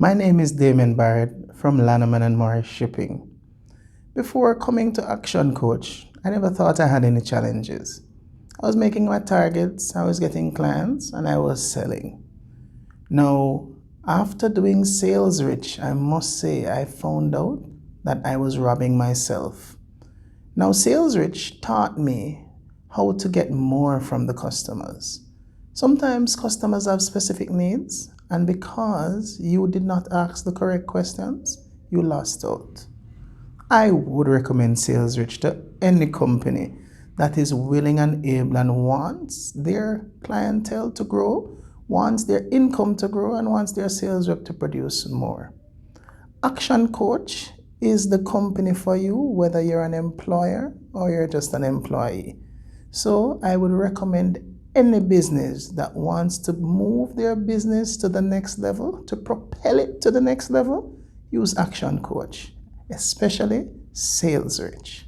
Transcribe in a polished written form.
My name is Damian Barrett from Lannaman and Morris Shipping. Before coming to Action Coach, I never thought I had any challenges. I was making my targets, I was getting clients, and I was selling. Now, after doing SaleRICH, I must say I found out that I was robbing myself. Now, SaleRICH taught me how to get more from the customers. Sometimes customers have specific needs, and because you did not ask the correct questions, you lost out. I would recommend SaleRICH to any company that is willing and able and wants their clientele to grow, wants their income to grow, and wants their sales rep to produce more. Action Coach is the company for you, whether you're an employer or you're just an employee. So I would recommend any business that wants to move their business to the next level, to propel it to the next level, use Action Coach, especially SaleRICH.